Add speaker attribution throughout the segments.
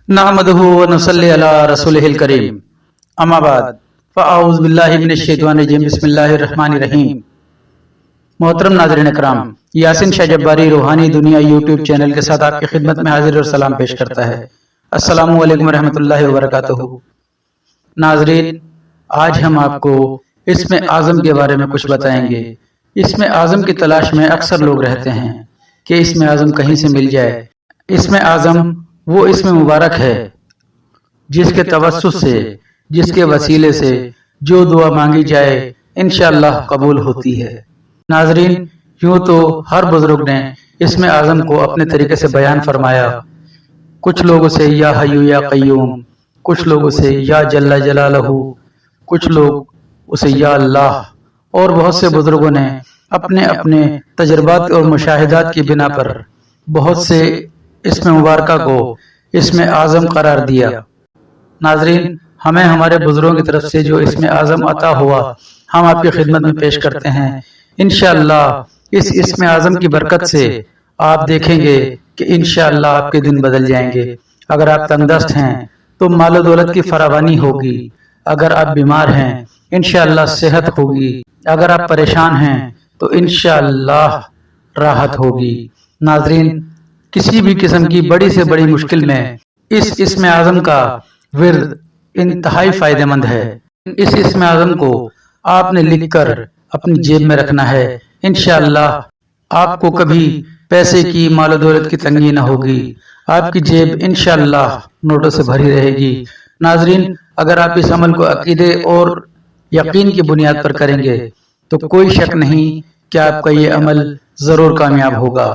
Speaker 1: नहमदुहु व नुसल्ली अला रसूलिहिल करीम। अम्मा बाद फ़अऊज़ु बिल्लाहि मिनश शैतानिर रजीम। बिस्मिल्लाहिर रहमानिर रहीम। मोहतरम नाज़रीन इकराम, यासिन शाह जब्बारी रूहानी दुनिया यूट्यूब चैनल के साथ आपकी खिदमत में हाजिर और सलाम पेश करता है। अस्सलामु अलैकुम रहमतुल्लाहि व बरकातुहू। नाज़रीन, आज हम आपको इसमें आज़म के बारे में कुछ बताएंगे। इसमें आज़म की तलाश में अक्सर लोग रहते हैं कि इसमें आज़म कहीं से मिल जाए। इसमें आज़म वो इसमें मुबारक है जिसके तवस्सुस से, जिसके वसीले से जो दुआ मांगी जाए इंशाअल्लाह कबूल होती है। नाज़रीन, यूं तो हर बुजुर्ग ने इसमें आज़म को अपने तरीके से बयान फरमाया। कुछ लोग उसे या हय्यू या क़य्यूम, कुछ लोग उसे या जल्ला जलालहू, कुछ लोग उसे या अल्लाह, और बहुत से बुजुर्गों ने अपने अपने तजर्बात और मुशाहिदात की बिना पर बहुत से इसमें मुबारका को इसमें आज़म करार दिया। नाज़रीन, हमें हमारे बुजुर्गों की तरफ से जो इसमें आज़म अता हुआ हम आपकी खिदमत में पेश करते हैं। इंशाअल्लाह इस इसमें आज़म की बरकत से आप देखेंगे कि इंशाअल्लाह आपके दिन बदल जाएंगे। अगर आप तंगदस्त हैं तो मालो दौलत की फरावानी होगी। अगर आप बीमार हैं इंशाअल्लाह सेहत होगी। अगर आप परेशान हैं तो इंशाअल्लाह राहत होगी। नाज़रीन, किसी भी किस्म की बड़ी से बड़ी मुश्किल में इस इसमें आज़म का विर्द इंतहाई फायदेमंद है। इस इसमें आज़म को आपने लिखकर अपनी जेब में रखना है। इंशाअल्लाह आपको कभी पैसे की, मालो दौलत की तंगी न होगी। आपकी जेब इंशाअल्लाह नोटों से भरी रहेगी। नाज़रीन, अगर आप इस अमल को अकीदे और यकीन की बुनियाद पर करेंगे तो कोई शक नहीं कि आपका ये अमल जरूर कामयाब होगा।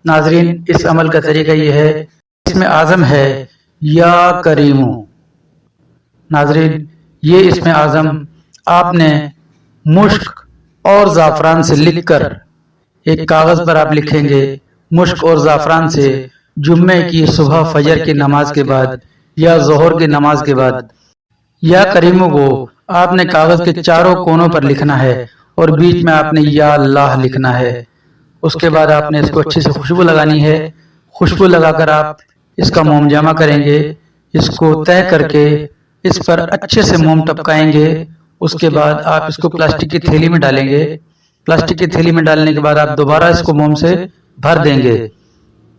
Speaker 1: नाज़रीन, इस अमल का तरीका ये है, इसमें आज़म है या करीमू। नाज़रीन, ये इसमें आज़म आपने मुश्क और ज़ाफ़रान से लिखकर एक कागज़ पर आप लिखेंगे। मुश्क और ज़ाफ़रान से जुम्मे की सुबह फजर की नमाज के बाद या ज़ोहर की नमाज के बाद या करीमू को आपने कागज़ के चारों कोनों पर लिखना है और बीच में आपने या अल्लाह लिखना है। उसके बाद आपने इसको अच्छे से खुशबू लगानी है। खुशबू लगाकर आप इसका मोम जमा करेंगे। इसको तय करके इस पर अच्छे से मोम टपकाएंगे। उसके बाद आप इसको प्लास्टिक की थैली में डालेंगे। प्लास्टिक की थैली में डालने के बाद आप दोबारा इसको मोम से भर देंगे।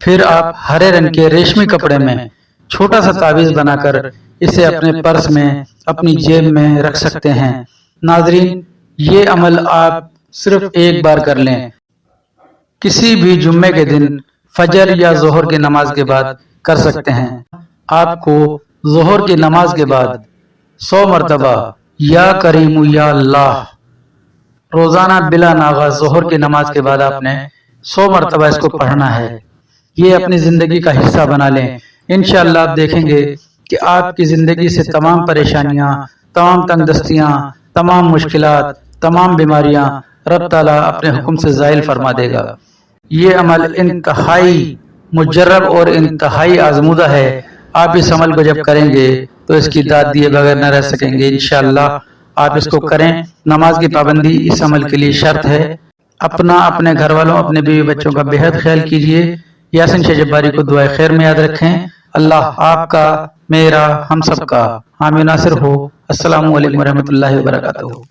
Speaker 1: फिर आप हरे रंग के रेशमी कपड़े में छोटा सा तावीज़ बनाकर इसे अपने पर्स में, अपनी जेब में रख सकते हैं। नाज़रीन, ये अमल आप सिर्फ एक बार कर लें। किसी भी जुम्मे के दिन फजर या जोहर की नमाज के बाद कर सकते हैं। आपको जोहर की नमाज के बाद 100 मरतबा या करीमू या अल्लाह रोजाना बिला नागा जोहर की नमाज के बाद आपने 100 मरतबा इसको पढ़ना है। ये अपनी जिंदगी का हिस्सा बना लें। इंशाअल्लाह आप देखेंगे कि आपकी जिंदगी से तमाम परेशानियां, तमाम तंगदस्तियां, तमाम मुश्किलात, तमाम बीमारियां रब ताला अपने हुक्म से ज़ाइल फरमा देगा। ये अमल इंतहाई मुजर्रब और इंतहाई आजमूदा है। आप इस अमल को जब करेंगे तो इसकी दाद दिए बगैर न रह सकेंगे। इंशाअल्लाह आप इसको करें। नमाज की पाबंदी इस अमल के लिए शर्त है। अपना, अपने घर वालों, अपने बीवी बच्चों का बेहद ख्याल कीजिए। यासिन शाह जब्बारी को दुआए खैर में याद रखें। अल्लाह आपका, मेरा, हम सबका हामी नासिर हो। अस्सलामु अलैकुम रहमतुल्लाहि व बरकातुहू।